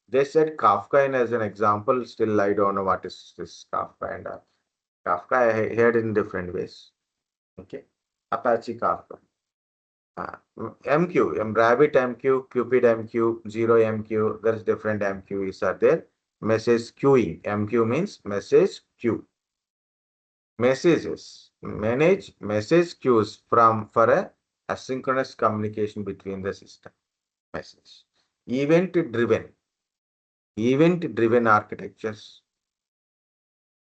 They said Kafka in as an example. Still, I don't know what is this Kafka and Kafka. I heard in different ways. Okay, Apache Kafka. MQ, Rabbit MQ, Cupid MQ, Zero MQ, there's different MQs are there. Message queuing. MQ means message queue. Messages. Manage message queues for a asynchronous communication between the system. Message. Event driven. Event driven architectures.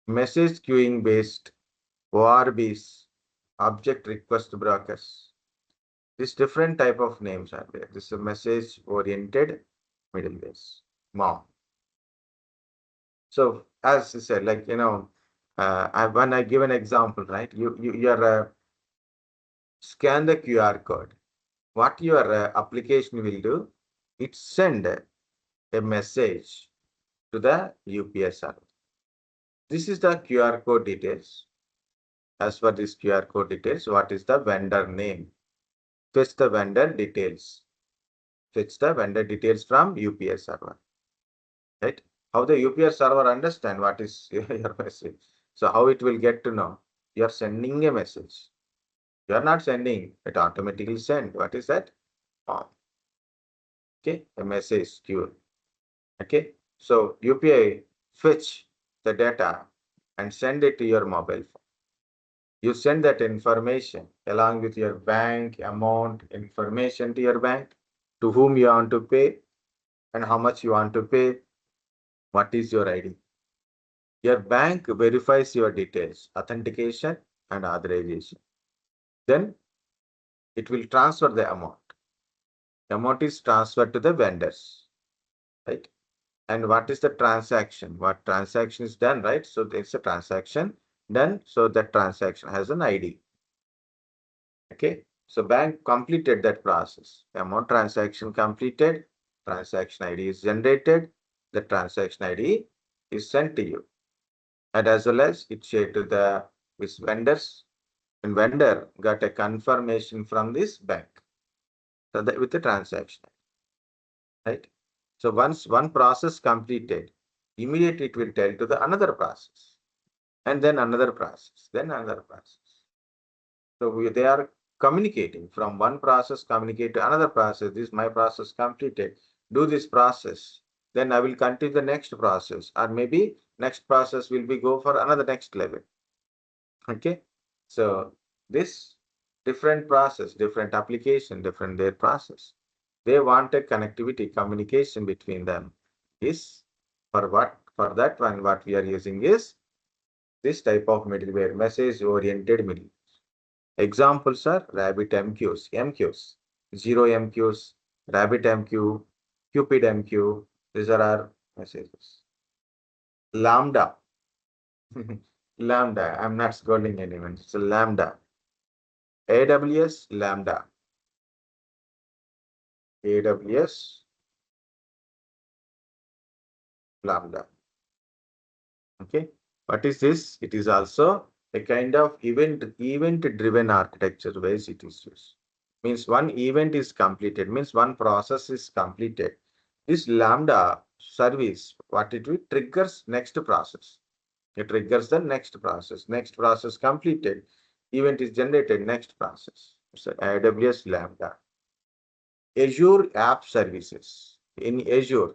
Message queuing based. ORBs. Object request brokers. These different type of names are there. This is a message oriented middlewares. MOM. So as I said, like when I give an example, right? You're scan the QR code. What your application will do? It send a message to the UPS server. This is the QR code details. As per this QR code details, what is the vendor name? Fetch the vendor details. Fetch the vendor details from UPS server. Right? How the UPS server understand what is your message? So how it will get to know? You are sending a message. You are not sending, it automatically send. What is that? Okay, a message queue. Okay, so UPI fetch the data and send it to your mobile phone. You send that information along with your bank amount information to your bank, to whom you want to pay and how much you want to pay, what is your ID. Your bank verifies your details, authentication and authorization. Then it will transfer the amount. The amount is transferred to the vendors, right? And what is the transaction? What transaction is done, right? So there's a transaction done. So that transaction has an ID. Okay. So bank completed that process. The amount transaction completed, transaction ID is generated, the transaction ID is sent to you. And as well as it shared to the with vendors, and vendor got a confirmation from this bank. So that with the transaction, right? So once one process completed, immediately it will tell to the another process, and then another process, then another process. So they are communicating from one process, communicate to another process. This is my process completed. Do this process. Then I will continue the next process, or maybe next process will be go for another next level. Okay. So this different process, different application, different their process. They want a connectivity, communication between them. Is for what? For that one, what we are using is this type of middleware, message-oriented middleware. Examples are Rabbit MQs, Zero MQs, Rabbit MQ, Cupid MQ. These are our messages. Lambda. Lambda. I'm not scolding anyone. It's a Lambda. AWS Lambda. AWS Lambda. Okay. What is this? It is also a kind of event-driven architecture ways it is used. Means one event is completed, means one process is completed. This Lambda service, what it will triggers next process. It triggers the next process. Next process completed. Event is generated, next process. So AWS Lambda. Azure App Services. In Azure,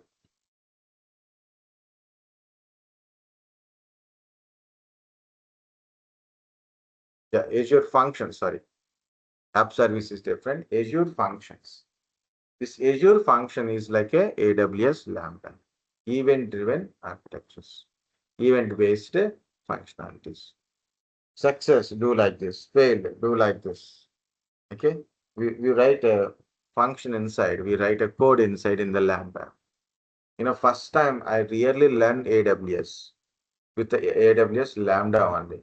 yeah, Azure Functions, sorry. App service is different. Azure Functions. This Azure function is like a AWS Lambda. Event-driven architectures. Event-based functionalities. Success, do like this. Failed, do like this. Okay. We write a function inside. We write a code inside in the Lambda. First time I really learned AWS with the AWS Lambda only,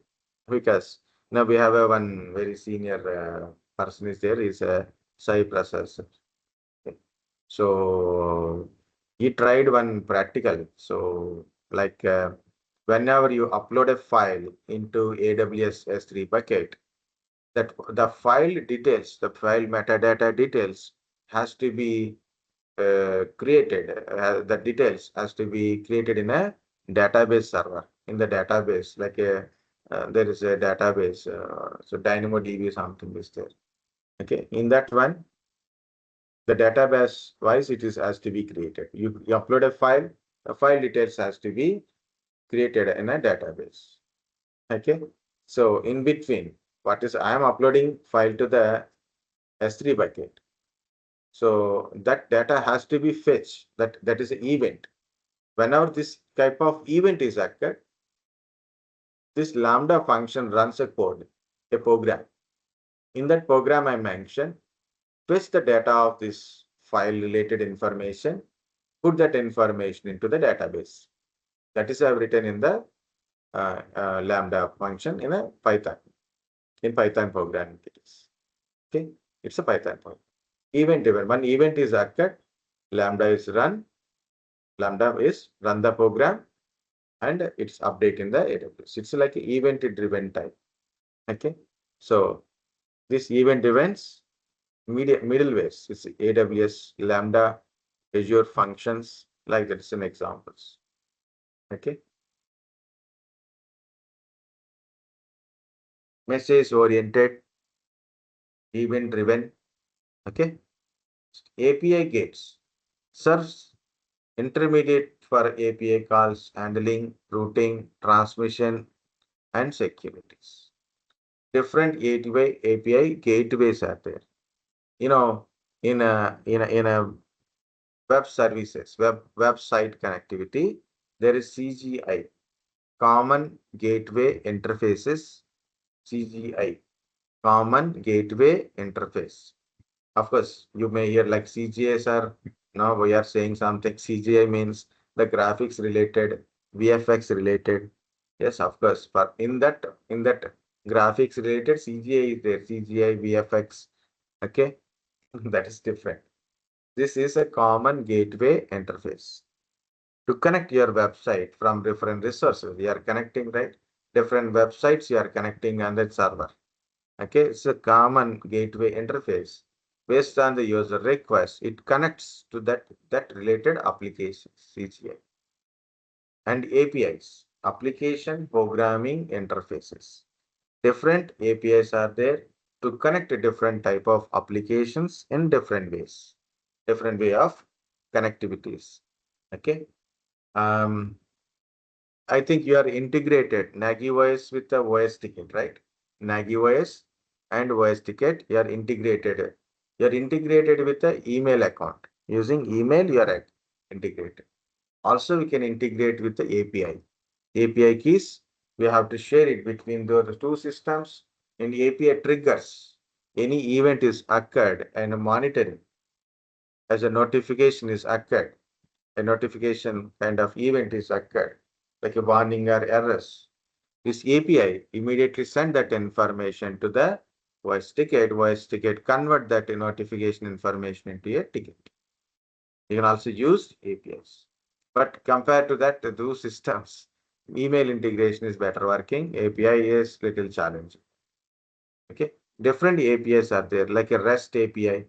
because now we have a one very senior person is there, is a Sai processor. Okay. So he tried one practical. So like whenever you upload a file into AWS S3 bucket, that the file details, the file metadata details has to be created, the details has to be created in a database server. In the database, like there is a database, so DynamoDB something is there. Okay, in that one, the database wise it is has to be created. You upload a file, the file details has to be created in a database. Okay, so in between, what is I am uploading file to the S3 bucket. So that data has to be fetched. That is an event. Whenever this type of event is occurred, this Lambda function runs a code, a program. In that program I mentioned, fetch the data of this file related information, put that information into the database. That is I have written in the Lambda function in a Python, in Python programming it is. Okay, it's a Python program. Event driven. One event is occurred, Lambda is run the program, and it's update in the AWS. It's like event driven type. Okay. So this event events, middlewares, it's AWS, Lambda, Azure functions, like that, some examples. Okay. Message oriented, event driven. Okay. API gates serves intermediate for API calls, handling, routing, transmission, and securities. Different API gateways are there. You know, in a web services, website connectivity, there is CGI, Common Gateway Interfaces, CGI, Common Gateway Interface. Of course, you may hear like CGIs are, now we are saying something. CGI means the graphics related, VFX related. Yes, of course. But in that graphics related, CGI is there. CGI, VFX. Okay, that is different. This is a common gateway interface to connect your website from different resources. You are connecting, right? Different websites you are connecting on that server. Okay, it's a common gateway interface. Based on the user request, it connects to that related application, CGI, and APIs, application programming interfaces. Different APIs are there to connect a different type of applications in different ways, different way of connectivities. Okay. Um, I think you are integrated Nagi OS with the OS ticket, right? Nagi OS and OS ticket, you are integrated. You are integrated with the email account. Using email, you are integrated. Also, we can integrate with the API. API keys, we have to share it between the two systems, and API triggers. Any event is occurred and monitoring as a notification is occurred. A notification kind of event is occurred, like a warning or errors. This API immediately send that information to the voice ticket convert that notification information into a ticket. You can also use APIs. But compared to that, the two systems, email integration is better working. API is little challenging. Okay. Different APIs are there, like a REST API,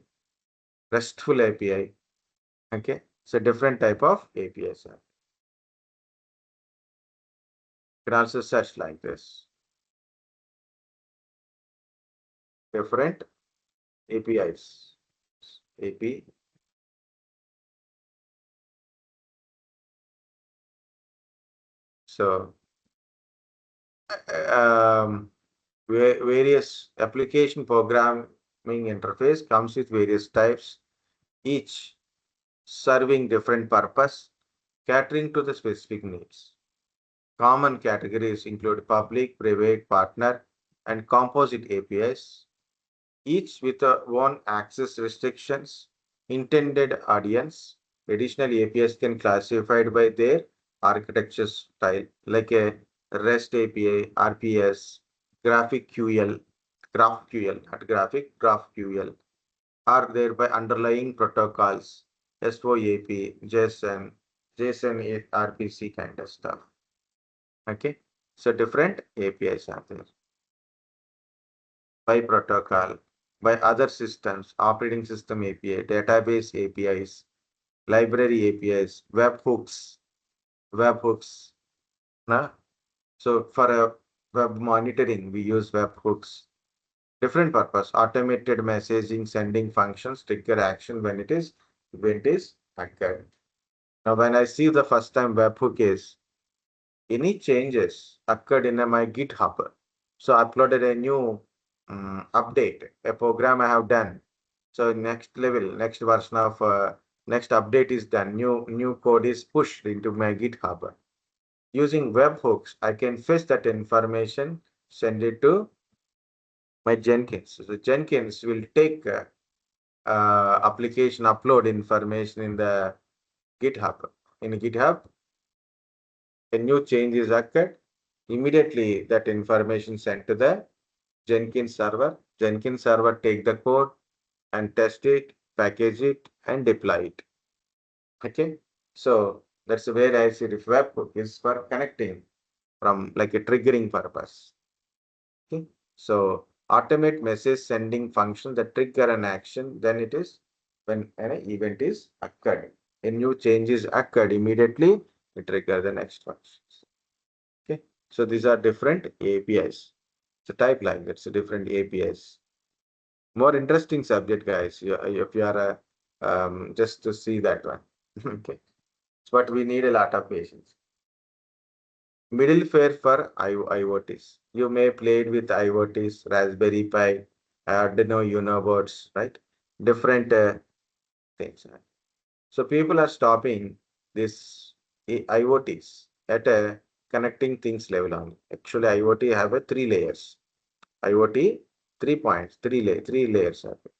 RESTful API. Okay. So different type of APIs are. You can also search like this. Different APIs. AP. So um, various application programming interface comes with various types, each serving different purpose, catering to the specific needs. Common categories include public, private, partner, and composite APIs, each with a own access restrictions, intended audience. Additional APIs can classified by their architecture style, like a REST API, RPS, graphic QL, GraphQL, not graphic, GraphQL, are there by underlying protocols, SOAP, JSON, JSON RPC kind of stuff. Okay, so different APIs are there by protocol, by other systems, operating system API, database APIs, library APIs, webhooks. Na? So for a web monitoring, we use webhooks. Different purpose, automated messaging, sending functions, trigger action when it is event is occurred. Now, when I see the first time webhook is any changes occurred in my GitHub. So I uploaded a new update, a program I have done. So next level, next version of next update is done. New code is pushed into my GitHub. Using webhooks, I can fetch that information, send it to my Jenkins. So the Jenkins will take application upload information in the GitHub. In GitHub, a new change is occurred. Immediately, that information sent to the Jenkins server. Jenkins server take the code and test it, package it, and deploy it. Okay, so that's where I see if webhook is for connecting from like a triggering purpose. Okay, So automate message sending function that trigger an action, then it is when an event is occurred. A new change is occurred immediately, it trigger the next function. Okay. So these are different APIs. It's a type like that's a different APIs. More interesting subject, guys. If you are just to see that one. Okay. But we need a lot of patience. Middleware for IoTs. You may played with IoTs, Raspberry Pi, Arduino Uno boards, right? Different things. So people are stopping this IoTs at a connecting things level only. Actually, IoT have a three layers. IoT 3 points, three layers are there.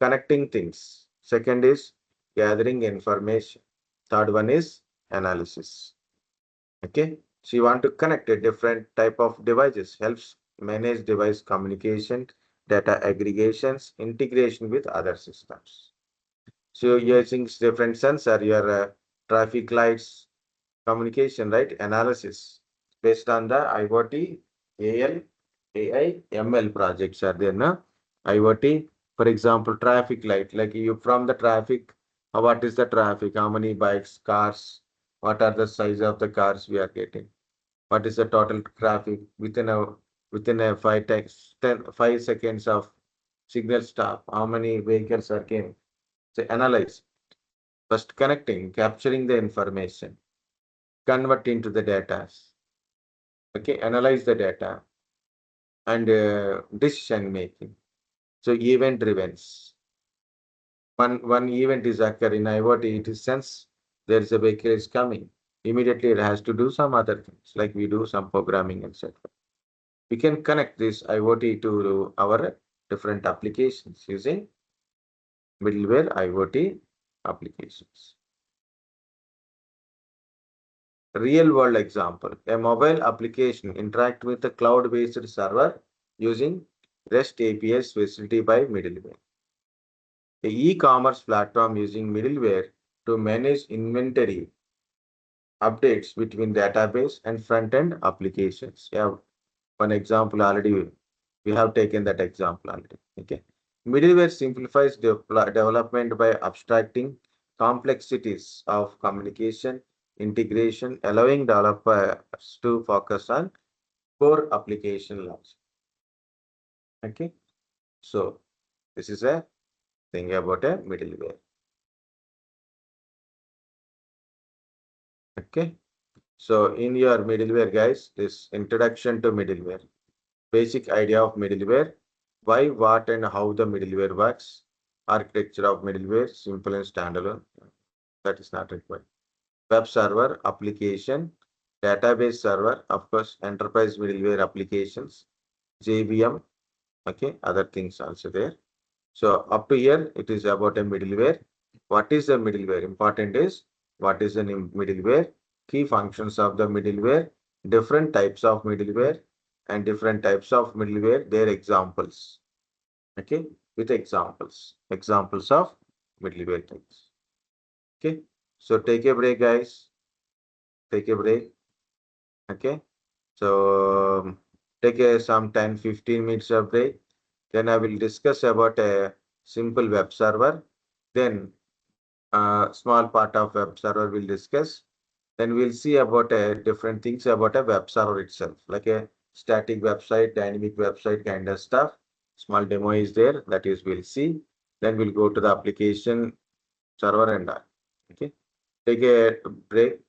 Connecting things. Second is gathering information. Third one is analysis. Okay. So you want to connect a different type of devices, helps manage device communication, data aggregations, integration with other systems. So you're using different sensor, your traffic lights, communication, right? Analysis based on the IoT, AL, AI, ML projects are there, no? IoT, for example, traffic light, like you from the traffic, what is the traffic? How many bikes, cars? What are the size of the cars we are getting? What is the total traffic within a 5 seconds of signal stop? How many vehicles are came? So analyze. First connecting, capturing the information, convert into the data. Okay, analyze the data and decision making. So event driven. One event is occurring in IoT, it is sense there is a vehicle is coming. Immediately it has to do some other things, like we do some programming, etc. We can connect this IoT to our different applications using middleware IoT applications. Real world example. A mobile application interact with a cloud-based server using REST APIs facility by middleware. A e-commerce platform using middleware to manage inventory updates between database and front-end applications. Yeah, one example already, we have taken that example already. Okay. Middleware simplifies development by abstracting complexities of communication, integration, allowing developers to focus on core application logic. Okay. So this is a thing about a middleware. Okay. So in your middleware, guys, this introduction to middleware, basic idea of middleware, why, what, and how the middleware works, architecture of middleware, simple and standalone. That is not required. Web server application, database server, of course, enterprise middleware applications, JVM, okay, other things also there. So up to here, it is about a middleware. What is the middleware? Important is what is the middleware, key functions of the middleware, different types of middleware, and different types of middleware, their examples. Okay, with examples of middleware things. Okay, so take a break, guys. Take a break. Okay, so take some 10-15 minutes of break. Then I will discuss about a simple web server. Then small part of web server we'll discuss. Then we'll see about different things about a web server itself, like a static website, dynamic website kind of stuff. Small demo is there, that is we'll see. Then we'll go to the application server and all. Okay. Take a break.